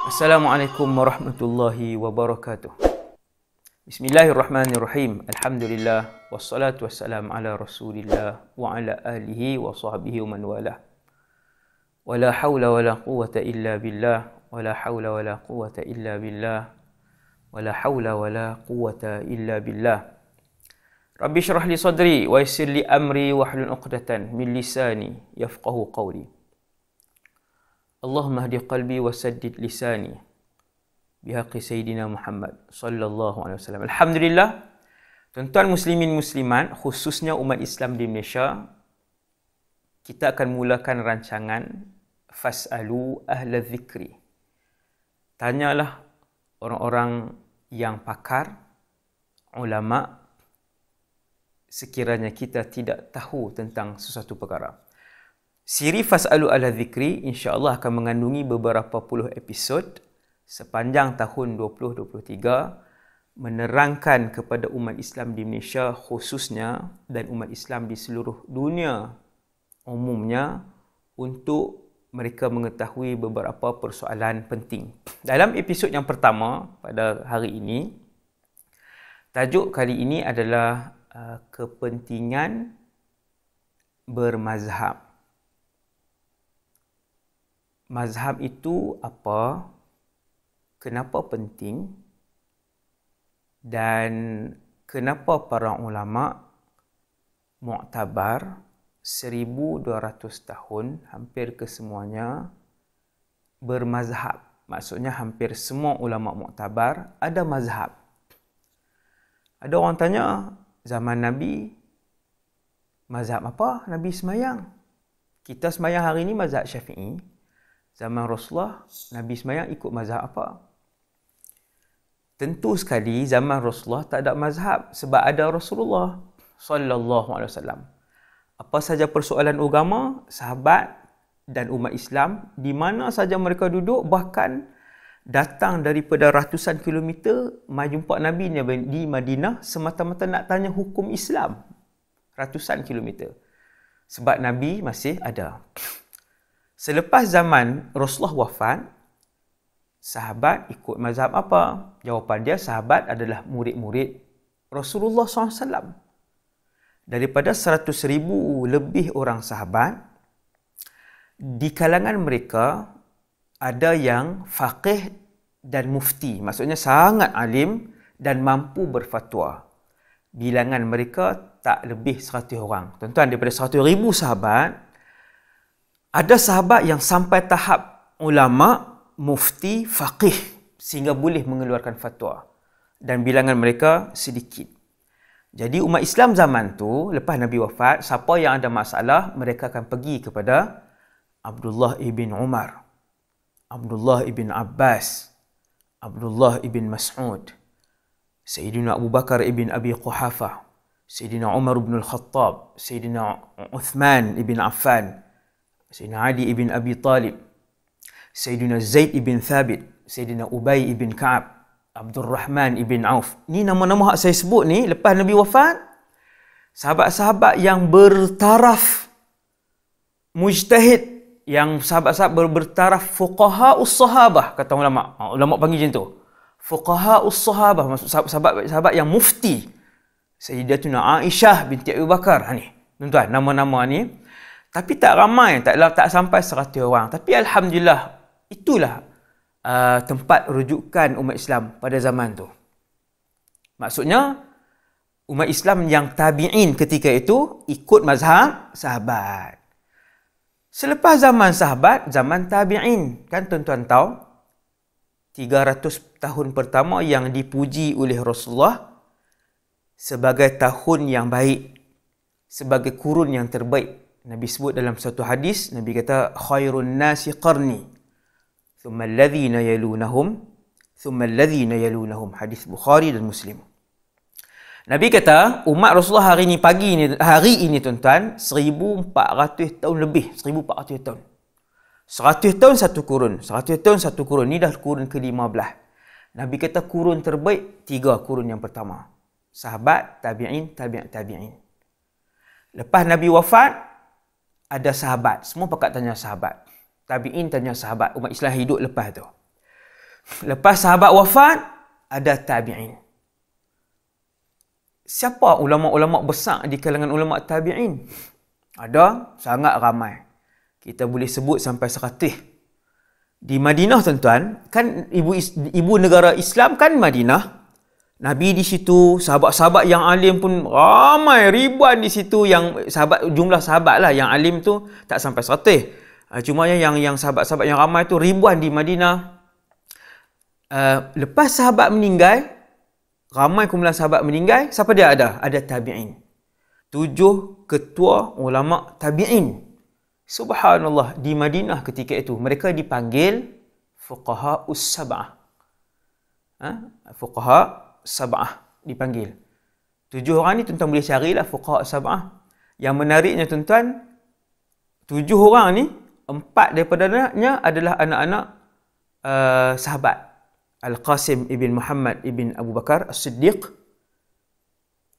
Assalamualaikum warahmatullahi wabarakatuh. Bismillahirrahmanirrahim. Alhamdulillah wassalatu wassalamu ala Rasulillah wa ala alihi wa sahbihi wa man walah. Wala haula wala quwwata illa billah, wala haula wala quwwata illa billah, wala haula wala quwwata illa billah. Rabbi shrah li sadri wa yassir li amri wahlul 'uqdatan min lisani yafqahu qawli. Allahumma hdi qalbi wa saddid lisani bihaqqi Sayyidina Muhammad sallallahu alaihi wasallam. Alhamdulillah, tuan-tuan muslimin muslimat, khususnya umat Islam di Malaysia, kita akan mulakan rancangan Fas'alu ahla dzikri. Tanyalah orang-orang yang pakar, ulama, sekiranya kita tidak tahu tentang sesuatu perkara. Siri Fas'alu ahla dzikri insya-Allah akan mengandungi beberapa puluh episod sepanjang tahun 2023, menerangkan kepada umat Islam di Malaysia khususnya dan umat Islam di seluruh dunia umumnya untuk mereka mengetahui beberapa persoalan penting. Dalam episod yang pertama pada hari ini, tajuk kali ini adalah kepentingan bermazhab. Mazhab itu apa? Kenapa penting? Dan kenapa para ulama muktabar 1200 tahun hampir kesemuanya bermazhab? Maksudnya hampir semua ulama muktabar ada mazhab. Ada orang tanya, zaman Nabi mazhab apa? Nabi semayang. Kita semayang hari ini mazhab Syafi'i. Zaman Rasulullah, Nabi semayang ikut mazhab apa? Tentu sekali zaman Rasulullah tak ada mazhab sebab ada Rasulullah sallallahu alaihi wasallam. Apa saja persoalan agama, sahabat dan umat Islam di mana saja mereka duduk, bahkan datang daripada ratusan kilometer mai jumpa Nabi di Madinah semata-mata nak tanya hukum Islam. Ratusan kilometer. Sebab Nabi masih ada. Selepas zaman Rasulullah wafat, sahabat ikut mazhab apa? Jawapan dia, sahabat adalah murid-murid Rasulullah SAW. Daripada 100,000 lebih orang sahabat, di kalangan mereka ada yang faqih dan mufti. Maksudnya sangat alim dan mampu berfatwa. Bilangan mereka tak lebih 100 orang. Tuan-tuan, daripada 100,000 sahabat, ada sahabat yang sampai tahap ulama, mufti, faqih sehingga boleh mengeluarkan fatwa. Dan bilangan mereka sedikit. Jadi umat Islam zaman tu, lepas Nabi wafat, siapa yang ada masalah, mereka akan pergi kepada Abdullah ibn Umar, Abdullah ibn Abbas, Abdullah ibn Mas'ud, Sayyidina Abu Bakar ibn Abi Quhafah, Sayyidina Umar ibn Al-Khattab, Sayyidina Uthman ibn Affan, Sayyidina Ali ibn Abi Talib, Sayyidina Zaid ibn Thabit, Sayyidina Ubay ibn Ka'ab, Abdul Rahman ibn Auf. Ni nama-nama yang saya sebut ni lepas Nabi wafat, sahabat-sahabat yang bertaraf mujtahid, yang sahabat-sahabat bertaraf fuqaha'us sahabah, kata ulama. Ulama panggil macam tu. Fuqaha'us sahabah, maksud sahabat-sahabat yang mufti. Sayyidatuna Aisyah binti Abu Bakar. Ni, tuan-tuan, nama-nama ni. Tapi tak ramai, tak sampai 100 orang. Tapi alhamdulillah, itulah tempat rujukan umat Islam pada zaman tu. Maksudnya, umat Islam yang tabi'in ketika itu ikut mazhab sahabat. Selepas zaman sahabat, zaman tabi'in. Kan tuan-tuan tahu, 300 tahun pertama yang dipuji oleh Rasulullah sebagai tahun yang baik, sebagai kurun yang terbaik. Nabi sebut dalam satu hadis, Nabi kata, khairun nasi qarni, thumma alladhina yalunahum, thumma alladhina yalunahum. Hadis Bukhari dan Muslim. Nabi kata, umat Rasulullah hari ini tuan-tuan, 1400 tahun lebih, 1400 tahun. 100 tahun satu kurun, 100 tahun satu kurun. Ni dah kurun ke-15. Nabi kata kurun terbaik, 3 kurun yang pertama. Sahabat, tabi'in, tabi'in. Lepas Nabi wafat, ada sahabat. Semua pakat tanya sahabat. Tabi'in tanya sahabat. Umat Islam hidup lepas tu. Lepas sahabat wafat, ada tabi'in. Siapa ulama-ulama besar di kalangan ulama tabi'in? Ada sangat ramai. Kita boleh sebut sampai 100. Di Madinah tuan-tuan, kan ibu negara Islam kan Madinah. Nabi di situ, sahabat-sahabat yang alim pun ramai, ribuan di situ. Yang jumlah sahabat lah yang alim tu tak sampai 100. Cuma yang sahabat-sahabat yang ramai tu ribuan di Madinah. Lepas sahabat meninggal, ramai kumpulan sahabat meninggal, siapa dia ada? Ada tabi'in. 7 ketua ulama tabi'in. Subhanallah, di Madinah ketika itu mereka dipanggil fuqaha us-sab'ah. Fuqaha sab'ah dipanggil. 7 orang ni tuan-tuan boleh carilah fuqaha sab'ah. Yang menariknya tuan-tuan, 7 orang ni, 4 daripadanya adalah anak-anak sahabat. Al-Qasim ibn Muhammad ibn Abu Bakar As-Siddiq.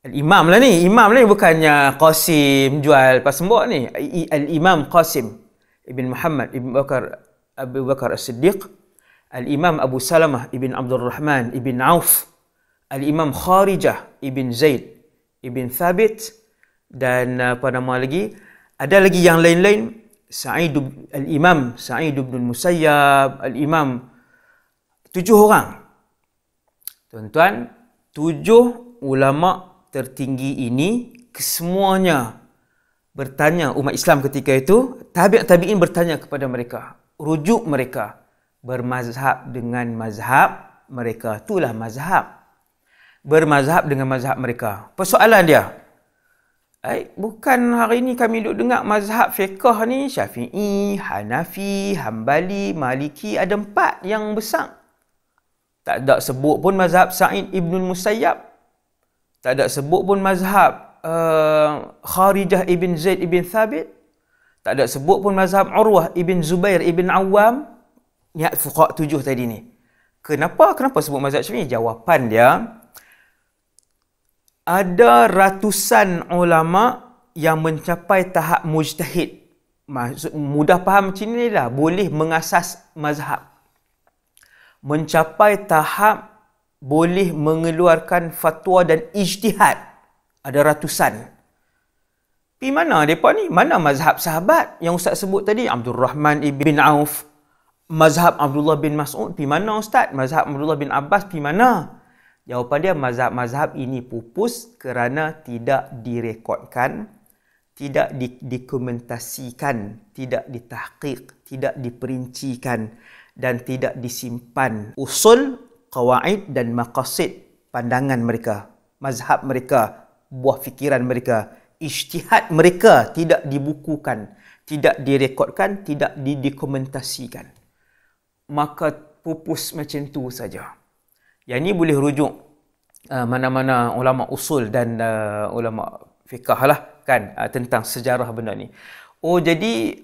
Al-Imam lah ni, bukannya Qasim jual pasembok ni. Al-Imam Qasim ibn Muhammad ibn Abu Bakar As-Siddiq. Al-Imam Abu Salamah ibn Abdul Rahman ibn Auf. Al-Imam Kharijah ibn Zaid ibn Thabit. Dan apa nama lagi? Ada lagi yang lain-lain. Al-Imam Sa'id ibn Musayyab. Al-Imam 7 orang. Tuan-tuan, 7 ulama tertinggi ini kesemuanya bertanya umat Islam ketika itu, tabi'in bertanya kepada mereka, rujuk mereka bermazhab dengan mazhab mereka. Itulah mazhab. Bermazhab dengan mazhab mereka. Persoalan dia, bukan hari ini kami duduk dengar mazhab fiqh ni Syafi'i, Hanafi, Hambali, Maliki, ada 4 yang besar. Tak ada sebut pun mazhab Sa'id ibn Musayyab. Tak ada sebut pun mazhab Kharijah ibn Zaid ibn Thabit. Tak ada sebut pun mazhab Urwah ibn Zubair ibn Awam. Niat fuqaha 7 tadi ni. Kenapa sebut mazhab Syafi'i? Jawapan dia, ada ratusan ulama yang mencapai tahap mujtahid. Maksud mudah faham macam ni lah, boleh mengasas mazhab. Mencapai tahap boleh mengeluarkan fatwa dan ijtihad. Ada ratusan. Pergi mana mereka ni? Mana mazhab sahabat yang Ustaz sebut tadi? Abdul Rahman ibn Auf. Mazhab Abdullah bin Mas'ud. Pergi mana Ustaz? Mazhab Abdullah bin Abbas. Pergi mana? Jawapan dia, mazhab-mazhab ini pupus kerana tidak direkodkan, tidak didokumentasikan, tidak ditahqiq, tidak diperincikan, dan tidak disimpan usul, qawaid dan maqasid pandangan mereka, mazhab mereka, buah fikiran mereka, ijtihad mereka tidak dibukukan, tidak direkodkan, tidak didokumentasikan. Maka pupus macam tu saja. Yang ini boleh rujuk mana-mana ulama usul dan ulama fiqh lah kan, tentang sejarah benda ni. Oh, jadi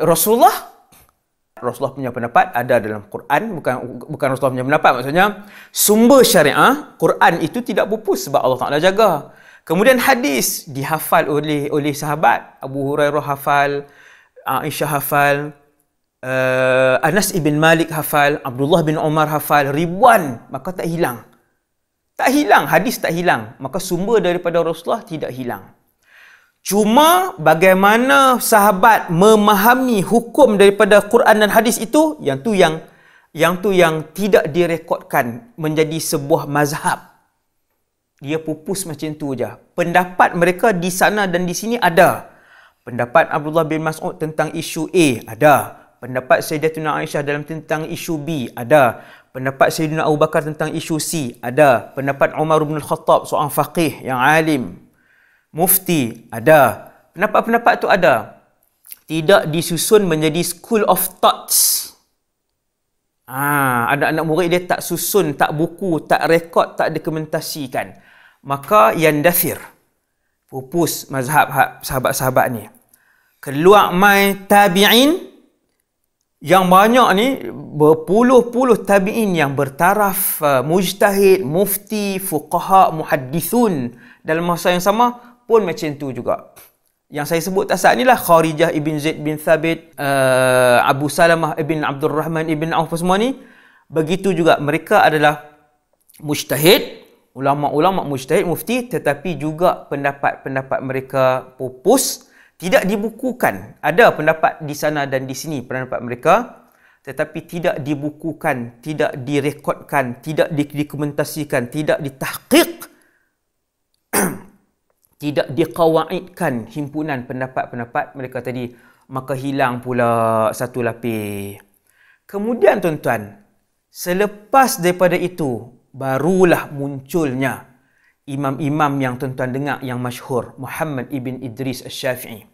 Rasulullah punya pendapat ada dalam Quran, bukan Rasulullah punya pendapat, maksudnya sumber syariah Quran itu tidak pupus sebab Allah Taala jaga. Kemudian hadis dihafal oleh sahabat, Abu Hurairah hafal, Aisyah hafal, Anas ibn Malik hafal, Abdullah bin Umar hafal, ribuan, maka tak hilang. Tak hilang, hadis tak hilang, maka sumber daripada Rasulullah tidak hilang. Cuma bagaimana sahabat memahami hukum daripada Quran dan hadis itu, yang tidak direkodkan menjadi sebuah mazhab. Dia pupus macam tu je. Pendapat mereka di sana dan di sini ada. Pendapat Abdullah bin Mas'ud tentang isu A ada. Pendapat Sayyidatuna Aisyah dalam tentang isu B ada. Pendapat Sayyidina Abu Bakar tentang isu C ada. Pendapat Umar bin Khattab, seorang faqih yang alim, mufti, ada. Pendapat-pendapat tu ada. Tidak disusun menjadi school of thoughts. Anak-anak murid dia tak susun, tak buku, tak rekod, tak dokumentasikan. Maka yang dafir, pupus mazhab sahabat-sahabat ni. Keluar mai tabi'in, yang banyak ni berpuluh-puluh tabi'in yang bertaraf mujtahid, mufti, fuqaha, muhaddithun dalam masa yang sama pun macam tu juga. Yang saya sebut tasat ni lah Kharijah ibn Zaid bin Thabit, Abu Salamah ibn Abdul Rahman ibn Auf, semua ni Begitu juga mereka adalah mujtahid, ulama-ulama mujtahid, mufti, tetapi juga pendapat-pendapat mereka pupus, tidak dibukukan. Ada pendapat di sana dan di sini pendapat mereka, tetapi tidak dibukukan, tidak direkodkan, tidak dikomentasikan, tidak ditahqiq, tidak diqawaidkan himpunan pendapat-pendapat mereka tadi, maka hilang pula satu lapis. Kemudian tuan-tuan, selepas daripada itu, barulah munculnya imam-imam yang tuan-tuan dengar yang masyhur, Muhammad ibn Idris al-Syafi'i,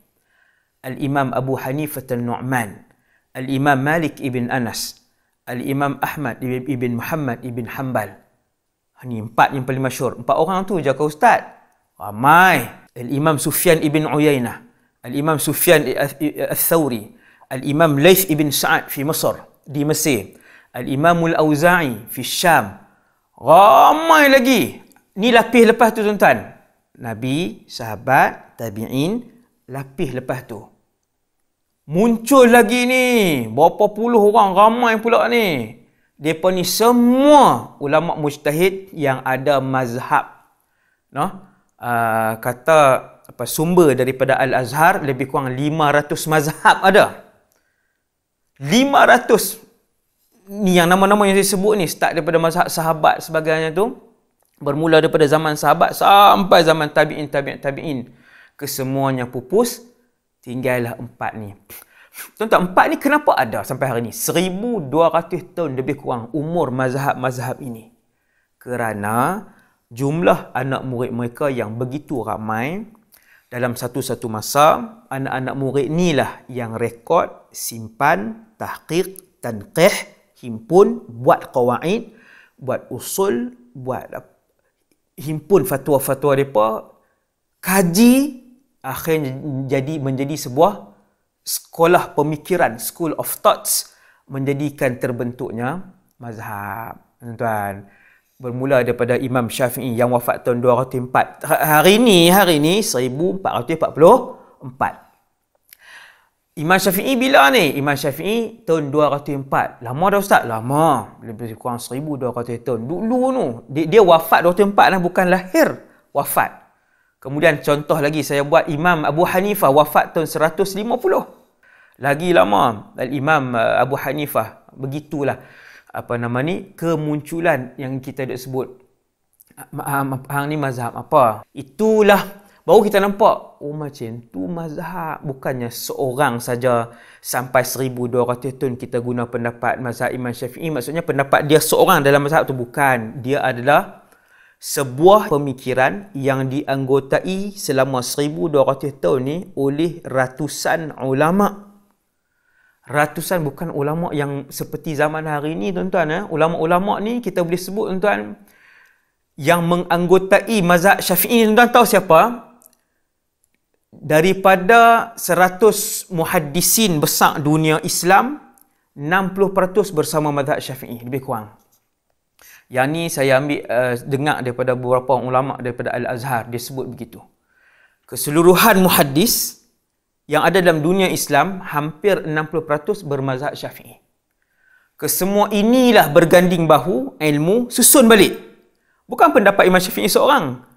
Al-Imam Abu Hanifah al-Nu'man, Al-Imam Malik ibn Anas, Al-Imam Ahmad ibn Muhammad ibn Hanbal. Ini 4 yang paling masyhur. 4 orang tu je ke ustaz? Ramai. Al-Imam Sufyan ibn Uyainah, Al-Imam Sufyan al-Thawri, Al-Imam Laith ibn Sa'ad fi Mesir, di Mesir, Al-Imam Al-Auza'i fi Syam. Ramai lagi. Ni lapis lepas tu tuan-tuan. Nabi, sahabat, tabi'in, lapis lepas tu. Muncul lagi ni. Berapa puluh orang, ramai pula ni. Mereka ni semua ulama mujtahid yang ada mazhab. No? Kata sumber daripada Al-Azhar, lebih kurang 500 mazhab ada. 500. Ni yang nama-nama yang saya sebut ni, start daripada mazhab sahabat sebagainya tu, bermula daripada zaman sahabat sampai zaman tabi'in. Kesemuanya pupus, tinggallah 4 ni. Tuan-tuan, 4 ni kenapa ada sampai hari ni? 1200 tahun lebih kurang umur mazhab-mazhab ini. Kerana jumlah anak murid mereka yang begitu ramai, dalam satu-satu masa, anak-anak murid inilah yang rekod, simpan, tahqiq, tanqih, himpun, buat qawaid, buat usul, buat himpun fatwa-fatwa mereka, kaji, akhirnya menjadi sebuah sekolah pemikiran, school of thoughts, menjadikan terbentuknya mazhab. Tuan-tuan, bermula daripada Imam Syafi'i yang wafat tahun 204. Hari ni 1444. Imam Syafi'i bila ni? Imam Syafi'i tahun 204. Lama dah ustaz? Lama. Lebih kurang 1200 tahun. Dulu tu. Dia wafat 204 lah, bukan lahir. Wafat. Kemudian contoh lagi saya buat, Imam Abu Hanifah wafat tahun 150. Lagi lama. Al-Imam Abu Hanifah. Begitulah. Kemunculan yang kita dah sebut. Hang ni mazhab apa? Itulah. Baru kita nampak, oh macam tu mazhab. Bukannya seorang saja sampai 1200 tahun kita guna pendapat mazhab Imam Syafi'i. Maksudnya pendapat dia seorang dalam mazhab tu. Bukan. Dia adalah sebuah pemikiran yang dianggotai selama 1200 tahun ni oleh ratusan ulama'. Ratusan, bukan ulama' yang seperti zaman hari ni tuan-tuan. Ulama'-ulama' ni kita boleh sebut tuan-tuan, yang menganggotai mazhab Syafi'i, tuan-tuan tahu siapa? Daripada 100 muhaddisin besar dunia Islam, 60% bersama mazhab Syafi'i, lebih kurang. Yang ni saya ambil dengar daripada beberapa ulama daripada Al-Azhar, dia sebut begitu. Keseluruhan muhaddis yang ada dalam dunia Islam, hampir 60% bermazhab Syafi'i. Kesemua inilah berganding bahu, ilmu susun balik. Bukan pendapat Imam Syafi'i seorang.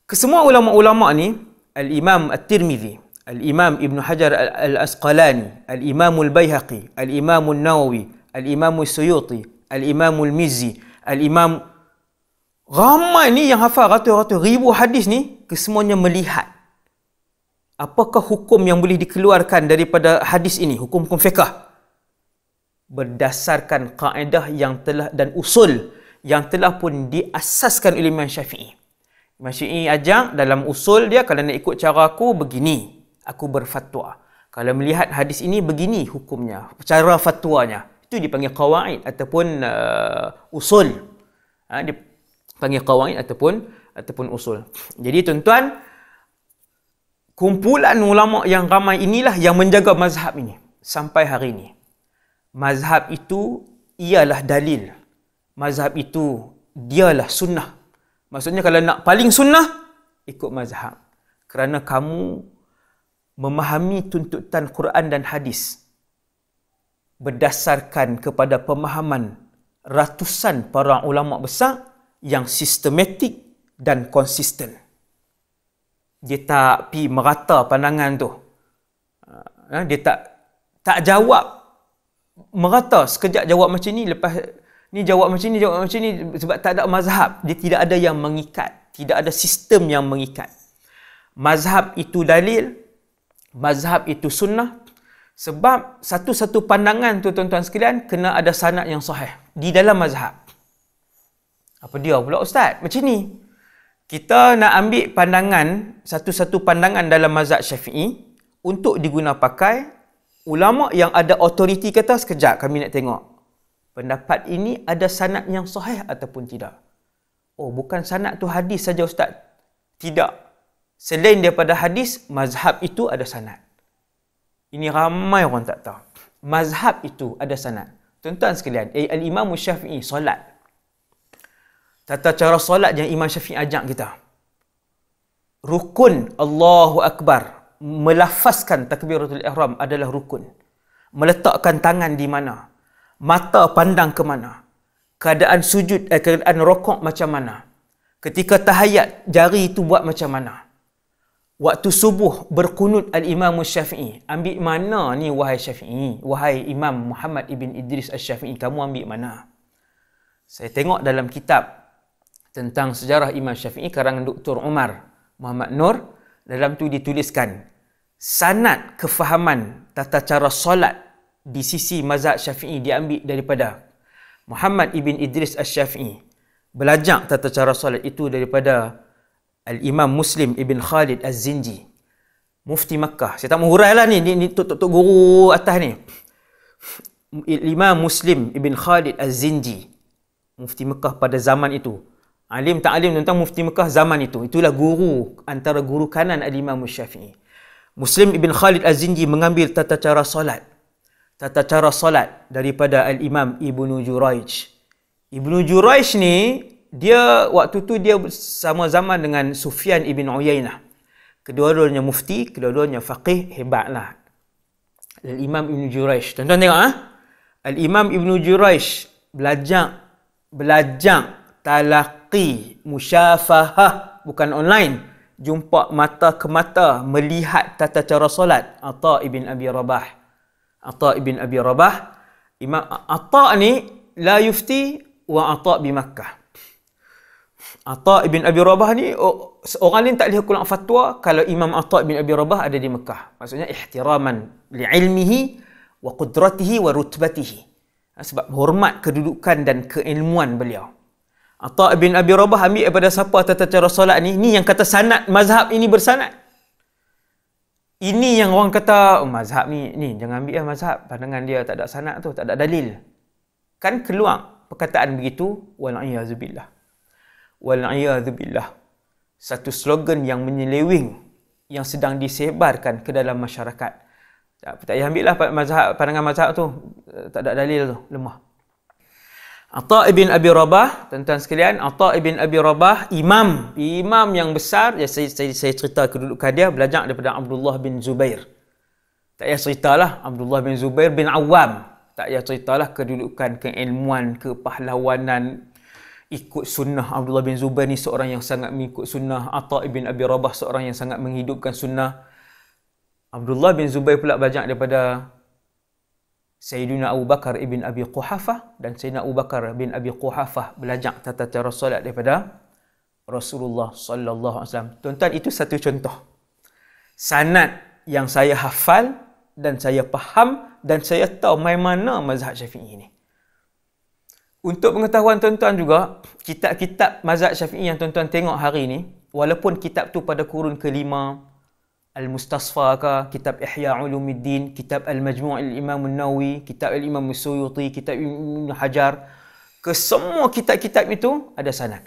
Kesemua ulama-ulama ni, Al-Imam At-Tirmidzi, Al-Imam Ibn Hajar Al-Asqalani, Al-Imam Al-Bayhaqi, Al-Imam Al-Nawawi, Al-Imam Al-Suyuti, Al-Imam Al-Mizzi, Al-Imam, ramai ni yang hafal ratus-ratus ribu hadis ni, kesemuanya melihat apakah hukum yang boleh dikeluarkan daripada hadis ini, hukum-hukum fiqh, berdasarkan kaedah yang telah dan usul yang telah pun diasaskan oleh Imam Syafi'i. Imam Syafi'i ajak dalam usul dia, kalau nak ikut cara aku begini, aku berfatwa. Kalau melihat hadis ini begini hukumnya, cara fatwanya. Itu dipanggil qawaid ataupun usul. Dia panggil qawaid ataupun usul. Jadi tuan-tuan, kumpulan ulama yang ramai inilah yang menjaga mazhab ini sampai hari ini. Mazhab itu ialah dalil. Mazhab itu dialah sunnah. Maksudnya kalau nak paling sunnah, ikut mazhab. Kerana kamu memahami tuntutan Quran dan hadis berdasarkan kepada pemahaman ratusan para ulama besar yang sistematik dan konsisten. Dia tak pi merata pandangan tu. Dia tak jawab merata, sekejap jawab macam ni, lepas ni jawab macam ni, jawab macam ni, sebab tak ada mazhab. Dia tidak ada yang mengikat, tidak ada sistem yang mengikat. Mazhab itu dalil, mazhab itu sunnah. Sebab satu-satu pandangan tu tuan-tuan sekalian kena ada sanad yang sahih di dalam mazhab. Apa dia pula ustaz? Macam ni. Kita nak ambil pandangan, satu-satu pandangan dalam mazhab Syafi'i untuk diguna pakai. Ulama yang ada autoriti kata, sekejap kami nak tengok pendapat ini ada sanad yang sahih ataupun tidak. Oh, bukan sanad tu hadis saja ustaz. Tidak. Selain daripada hadis, mazhab itu ada sanad. Ini ramai orang tak tahu. Mazhab itu ada sanad. Tuan-tuan sekalian, Al-Imam Syafi'i solat. Tata cara solat yang Imam Syafi'i ajak kita. Rukun Allahu Akbar, melafazkan takbiratul ihram adalah rukun. Meletakkan tangan di mana? Mata pandang ke mana? Keadaan sujud, keadaan rokok macam mana? Ketika tahiyat, jari itu buat macam mana? Waktu subuh berkunut Al-Imam Syafi'i. Ambil mana ni wahai Syafi'i? Wahai Imam Muhammad ibn Idris Al-Syafi'i, kamu ambil mana? Saya tengok dalam kitab tentang sejarah Imam Syafi'i karangan Dr. Umar Muhammad Nur, dalam tu dituliskan sanad kefahaman tata cara solat di sisi mazhab Syafi'i diambil daripada Muhammad ibn Idris Al-Syafi'i. Belajar tata cara solat itu daripada Al-Imam Muslim ibn Khalid Az-Zinji, Mufti Makkah. Saya tak menghurai lah ni tok guru atas ni. Imam Muslim ibn Khalid Az-Zinji, Mufti Makkah pada zaman itu. Alim tak alim tentang Mufti Makkah zaman itu. Itulah guru, antara guru kanan Al-Imam Syafi'i. Muslim ibn Khalid Az-Zinji mengambil tata cara solat. Tata cara solat daripada Al-Imam Ibnu Jurayj. Ibnu Jurayj ni, dia waktu tu dia sama zaman dengan Sufyan ibn Uyainah. Kedua-duanya mufti, kedua-duanya faqih, hebatlah. Al-Imam Ibn Jurayj. Tuan-tuan tengok Al-Imam Ibn Jurayj belajar talaqi, musyafahah, bukan online. Jumpa mata ke mata, melihat tata cara solat. Atha ibn Abi Rabah. Atha ibn Abi Rabah. Imam Atha ni la yufti wa Atha bi Makkah. Atha ibn Abi Rabah ni orang lain tak boleh keluar fatwa kalau Imam Atha ibn Abi Rabah ada di Mekah. Maksudnya ihtiraman li'ilmihi wa qudratihi wa rutbatihi. Sebab hormat kedudukan dan keilmuan beliau. Atha ibn Abi Rabah ambil daripada siapa tata cara solat ni? Ni yang kata sanad mazhab ini bersanad. Ini yang orang kata mazhab ni jangan ambil mazhab, pandangan dia tak ada sanad tu, tak ada dalil. Kan keluar perkataan begitu, wal-iyazubillah. Wal-iyadzubillah. Satu slogan yang menyeleweng yang sedang disebarkan ke dalam masyarakat. Tak payah ambillah mazhab, pandangan mazhab tu, tak ada dalil tu, lemah. Atha ibn Abi Rabah, tuan-tuan sekalian, Atha ibn Abi Rabah imam yang besar. Saya cerita kedudukan dia, belajar daripada Abdullah bin Zubair. Tak payah ceritalah Abdullah bin Zubair bin Awam. Tak payah ceritalah kedudukan, keilmuan, kepahlawanan, ikut sunnah. Abdullah bin Zubair ni seorang yang sangat mengikut sunnah. Atha ibn Abi Rabah seorang yang sangat menghidupkan sunnah. Abdullah bin Zubair pula belajar daripada Sayyidina Abu Bakar ibn Abi Quhafah, dan Sayyidina Abu Bakar bin Abi Quhafah belajar tata cara solat daripada Rasulullah sallallahu alaihi wasallam. Tuan-tuan, itu satu contoh sanad yang saya hafal dan saya faham dan saya tahu mai mana mazhab Syafi'i ini. Untuk pengetahuan tuan-tuan juga, kitab-kitab mazhab Syafi'i yang tuan-tuan tengok hari ini, walaupun kitab tu pada kurun kelima, Al-Mustasfa ke, kitab Ihya Ulumuddin, kitab Al-Majmu' Al-Imam An-Nawawi, kitab Al-Imam As-Suyuti, kitab Ibn Hajar, ke semua kitab-kitab itu ada sanad.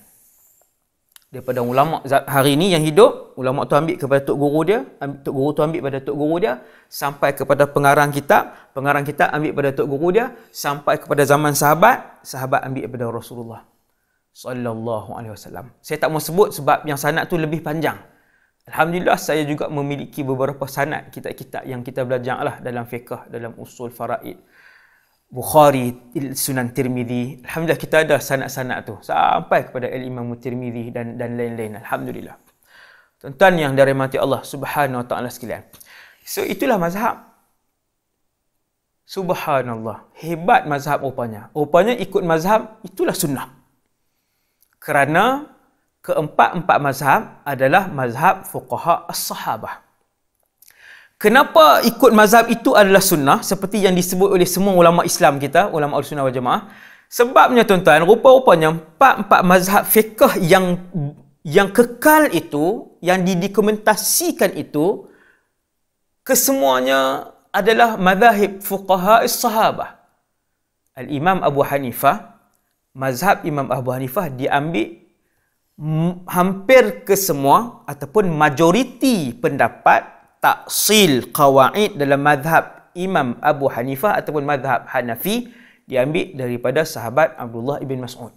Daripada ulama hari ini yang hidup, ulama tu ambil kepada tok guru dia, tok guru tu ambil pada tok guru dia, sampai kepada pengarang kitab ambil pada tok guru dia, sampai kepada zaman sahabat ambil daripada Rasulullah sallallahu alaihi wasallam. Saya tak mau sebut sebab yang sanad tu lebih panjang. Alhamdulillah, saya juga memiliki beberapa sanad kitab-kitab yang kita belajar lah dalam fiqh, dalam usul faraid. Bukhari, Sunan Tirmizi. Alhamdulillah kita ada sanad-sanad tu sampai kepada Al-Imam Tirmizi dan lain-lain. Alhamdulillah. Tuan-tuan yang dirahmati Allah Subhanahu wa taala sekalian. So itulah mazhab. Subhanallah. Hebat mazhab rupanya. Rupanya ikut mazhab itulah sunnah. Kerana keempat-empat mazhab adalah mazhab fuqaha as-sahabah. Kenapa ikut mazhab itu adalah sunnah seperti yang disebut oleh semua ulama Islam kita, ulama Ahlussunnah wal Jamaah? Sebabnya tuan-tuan, rupa-rupanya empat mazhab fiqh yang kekal itu, yang didokumentasikan itu, kesemuanya adalah mazhab fuqaha as-sahabah. Al-Imam Abu Hanifah, mazhab Imam Abu Hanifah diambil hampir ke semua ataupun majoriti pendapat taksil qawaid dalam mazhab Imam Abu Hanifah ataupun mazhab Hanafi diambil daripada sahabat Abdullah ibn Mas'ud.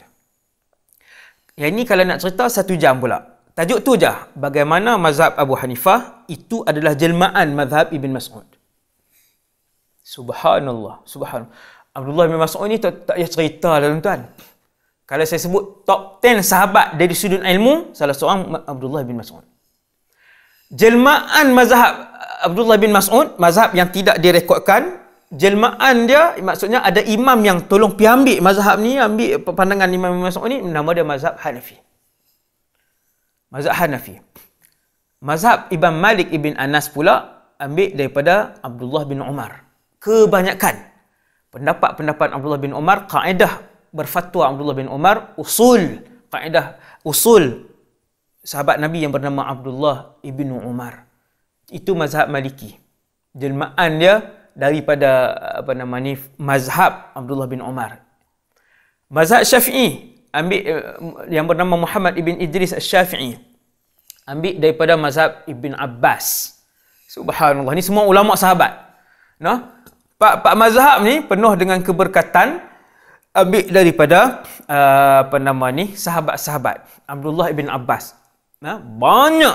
Yang ini kalau nak cerita 1 jam pula. Tajuk tu je, bagaimana mazhab Abu Hanifah itu adalah jelmaan mazhab Ibn Mas'ud. Subhanallah, subhanallah. Abdullah bin Mas'ud ni tak payah cerita lah tuan-tuan. Kalau saya sebut top 10 sahabat dari sudut ilmu, salah seorang Abdullah bin Mas'ud. Jelmaan mazhab Abdullah bin Mas'ud, mazhab yang tidak direkodkan, jelmaan dia maksudnya ada imam yang tolong pergi ambil mazhab ni, ambil pandangan Imam bin Mas'ud ni, nama dia mazhab Hanafi. Mazhab Hanafi. Mazhab Imam Malik ibn Anas pula ambil daripada Abdullah bin Umar. Kebanyakan pendapat-pendapat Abdullah bin Umar, kaedah berfatwa Abdullah bin Umar, kaedah usul sahabat Nabi yang bernama Abdullah ibn Umar. Itu mazhab Maliki. Jelmaan dia daripada mazhab Abdullah bin Umar. Mazhab Syafi'i ambil yang bernama Muhammad ibn Idris Asy-Syafi'i. Ambil daripada mazhab Ibn Abbas. Subhanallah, ni semua ulama sahabat. Nah, Pak mazhab ni penuh dengan keberkatan, ambil daripada sahabat-sahabat Abdullah ibn Abbas. Nah, banyak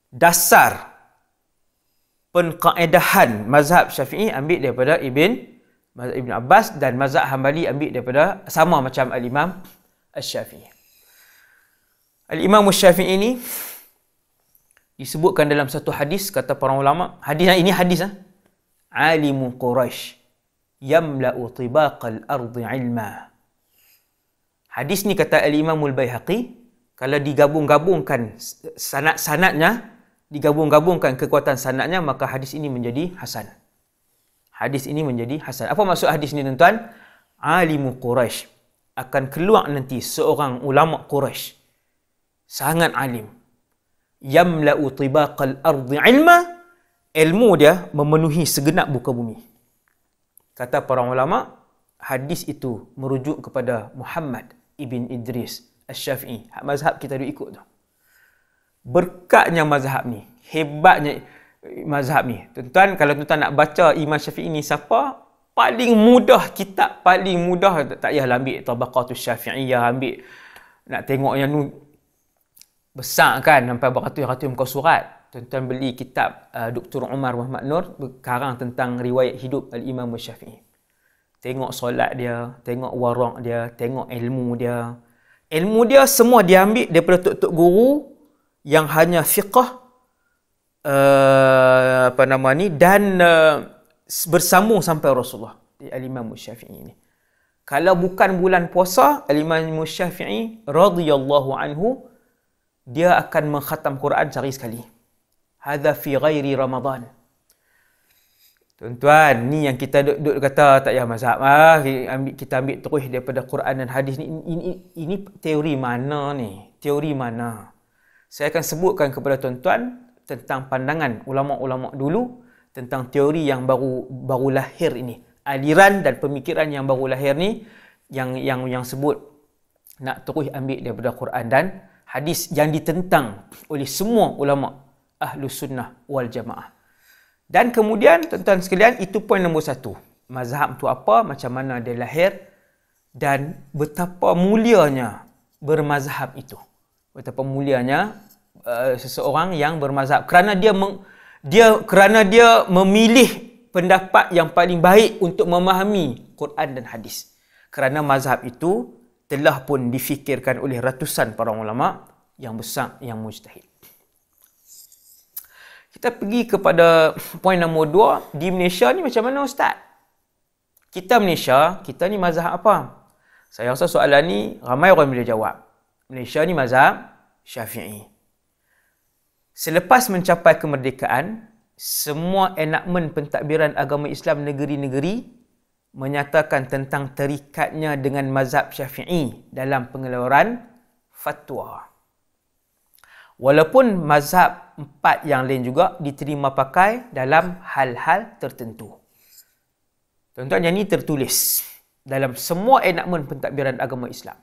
dasar penkaedahan mazhab Syafi'i ambil daripada mazhab Ibn Abbas, dan mazhab Hambali ambil daripada sama macam Al-Imam Asy-Syafi'i. Al-Imam Asy-Syafi'i ini disebutkan dalam satu hadis, kata para ulama, ini hadis alimu Quraisy yamla'u tibaqal ardi ilma. Hadis ni kata Al-Imam Al-Baihaqi, kalau digabung-gabungkan sanad-sanadnya, digabung-gabungkan kekuatan sanadnya, maka hadis ini menjadi hasan. Hadis ini menjadi hasan. Apa maksud hadis ini tuan-tuan? Alimu Quraisy, akan keluar nanti seorang ulama Quraisy, sangat alim. Yamla'u tibaqal ardi ilma, ilmu dia memenuhi segenap muka bumi. Kata para ulama, hadis itu merujuk kepada Muhammad ibn Idris Asy-Syafi'i. Mazhab kita duk ikut tu. Berkatnya mazhab ni, hebatnya mazhab ni. Tuan-tuan, kalau tuan-tuan nak baca Imam Syafi'i ni siapa, paling mudah, kitab paling mudah, tak payahlah ambil Tabaqatus Syafi'iyah, ambil nak tengok yang nu besar kan, sampai beratus-ratus muka surat. Tuan-tuan beli kitab Dr. Umar Muhammad Nur, karang tentang riwayat hidup Al-Imam Syafi'i. Tengok solat dia, tengok warak dia, tengok ilmu dia. Ilmu dia semua diambil daripada tok-tok guru yang hanya fiqh dan bersambung sampai Rasulullah. Al-Imam Syafi'i ini. Kalau bukan bulan puasa, Al-Imam Syafi'i radhiyallahu anhu, dia akan mengkhatam Quran sehari sekali. Hadza fi ghairi Ramadan. Tuan-tuan, ni yang kita duk kata tak payah mazhab. Kita ambil terus daripada Quran dan hadis ni. Ini teori mana ni? Teori mana? Saya akan sebutkan kepada tuan-tuan tentang pandangan ulama-ulama dulu tentang teori yang baru lahir ini. Aliran dan pemikiran yang baru lahir ni yang sebut nak terus ambil daripada Quran dan hadis yang ditentang oleh semua ulama Ahlus Sunnah wal Jamaah. Dan kemudian tuan-tuan sekalian, itu poin nombor 1. Mazhab tu apa, macam mana dia lahir, dan betapa mulianya bermazhab itu. Betapa mulianya seseorang yang bermazhab kerana dia memilih pendapat yang paling baik untuk memahami Quran dan hadis. Kerana mazhab itu telah pun difikirkan oleh ratusan para ulama yang besar, yang mujtahid. Kita pergi kepada poin nombor 2. Di Malaysia ni macam mana Ustaz? Kita Malaysia, kita ni mazhab apa? Saya rasa soalan ni ramai orang boleh jawab. Malaysia ni mazhab Syafi'i. Selepas mencapai kemerdekaan, semua enakmen pentadbiran agama Islam negeri-negeri menyatakan tentang terikatnya dengan mazhab Syafi'i dalam pengeluaran fatwa. Walaupun mazhab 4 yang lain juga diterima pakai dalam hal-hal tertentu. Tuan-tuan, yang ini tertulis dalam semua enakmen pentadbiran agama Islam.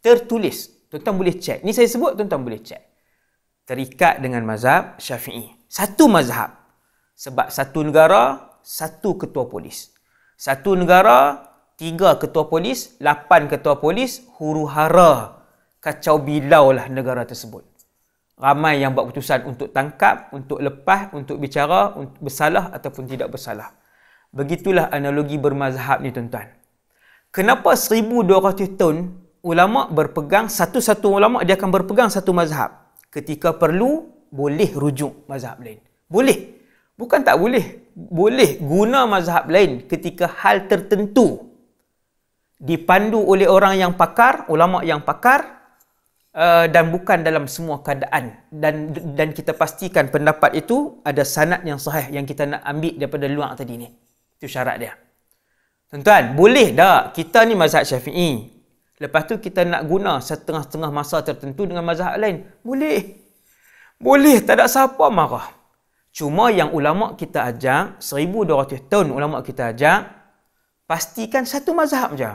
Tertulis. Tuan-tuan boleh cek. Ni saya sebut, tuan-tuan boleh cek. Terikat dengan mazhab Syafi'i. Satu mazhab. Sebab satu negara, satu ketua polis. Satu negara, 3 ketua polis, 8 ketua polis, huru-hara. Kacau bilau lah negara tersebut. Ramai yang buat keputusan untuk tangkap, untuk lepas, untuk bicara, untuk bersalah ataupun tidak bersalah. Begitulah analogi bermazhab ni tuan-tuan. Kenapa 1200 tahun ulama berpegang, satu-satu ulama dia akan berpegang satu mazhab. Ketika perlu, boleh rujuk mazhab lain. Boleh. Bukan tak boleh. Boleh guna mazhab lain ketika hal tertentu dipandu oleh orang yang pakar, ulama yang pakar, dan bukan dalam semua keadaan. Dan kita pastikan pendapat itu ada sanad yang sahih yang kita nak ambil daripada luar tadi ni. Itu syarat dia. Tuan-tuan, boleh tak kita ni mazhab Syafi'i, lepas tu kita nak guna setengah-setengah masa tertentu dengan mazhab lain? Boleh. Boleh, tak ada siapa marah. Cuma yang ulama kita ajak, 1200 tahun ulama kita ajak, pastikan satu mazhab je.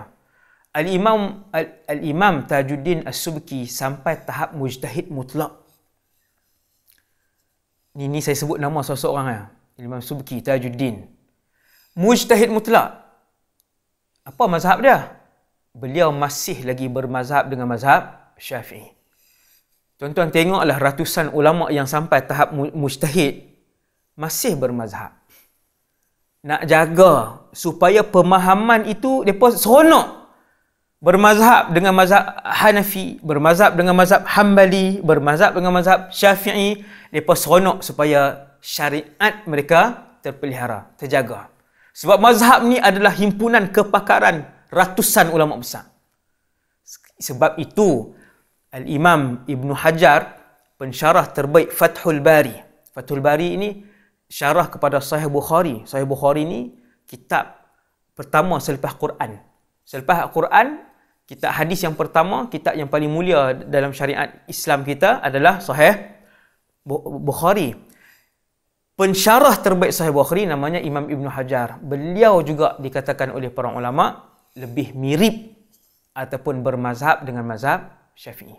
Al-Imam Tajuddin As-Subki sampai tahap mujtahid mutlak. Ini saya sebut nama seseorang ya. Imam Subki Tajuddin. Mujtahid mutlak. Apa mazhab dia? Beliau masih lagi bermazhab dengan mazhab Syafi'i. Tuan-tuan tengoklah ratusan ulama yang sampai tahap mujtahid masih bermazhab. Nak jaga supaya pemahaman itu mereka seronok. Bermazhab dengan mazhab Hanafi, bermazhab dengan mazhab Hambali, bermazhab dengan mazhab Syafi'i, mereka seronok supaya syariat mereka terpelihara, terjaga. Sebab mazhab ni adalah himpunan kepakaran ratusan ulama besar. Sebab itu Al-Imam Ibn Hajar, pensyarah terbaik Fathul Bari. Fathul Bari ini syarah kepada Sahih Bukhari. Sahih Bukhari ni kitab pertama selepas Quran. Selepas Quran, kitab hadis yang pertama, kitab yang paling mulia dalam syariat Islam kita adalah Sahih Bukhari. Pensyarah terbaik Sahih Bukhari namanya Imam Ibn Hajar. Beliau juga dikatakan oleh para ulama lebih mirip ataupun bermazhab dengan mazhab Syafi'i.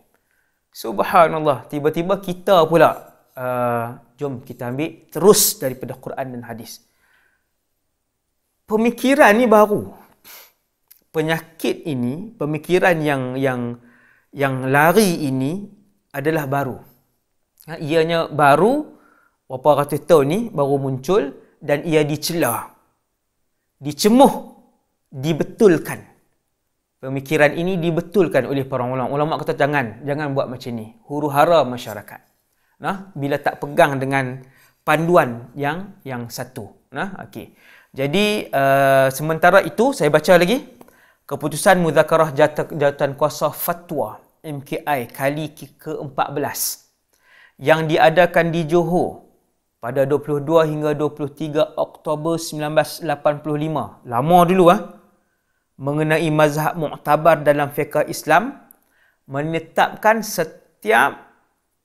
Subhanallah, tiba-tiba kita pula jom kita ambil terus daripada Quran dan hadis. Pemikiran ni baru. Penyakit ini, pemikiran yang lari ini adalah baru. Ianya baru, berapa ratus tahun ni baru muncul dan ia dicela, dicemuh, dibetulkan. Pemikiran ini dibetulkan oleh para ulama. Ulama kata jangan buat macam ni. Huru-hara masyarakat. Nah, bila tak pegang dengan panduan yang satu. Nah, okey. Jadi sementara itu saya baca lagi keputusan Muzakarah Jawatan Kuasa Fatwa MKI kali ke-14 yang diadakan di Johor pada 22 hingga 23 Oktober 1985. Lama dulu mengenai mazhab muktabar dalam fiqh Islam, menetapkan setiap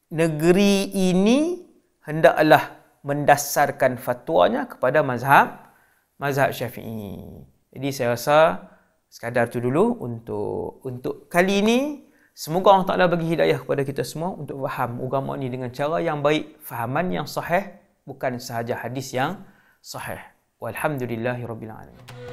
negeri ini hendaklah mendasarkan fatwanya kepada mazhab Syafi'i. Jadi saya rasa sekadar tu dulu untuk kali ini. Semoga Allah Ta'ala bagi hidayah kepada kita semua untuk faham agama ni dengan cara yang baik, fahaman yang sahih, bukan sahaja hadis yang sahih. Walhamdulillahirabbil alamin.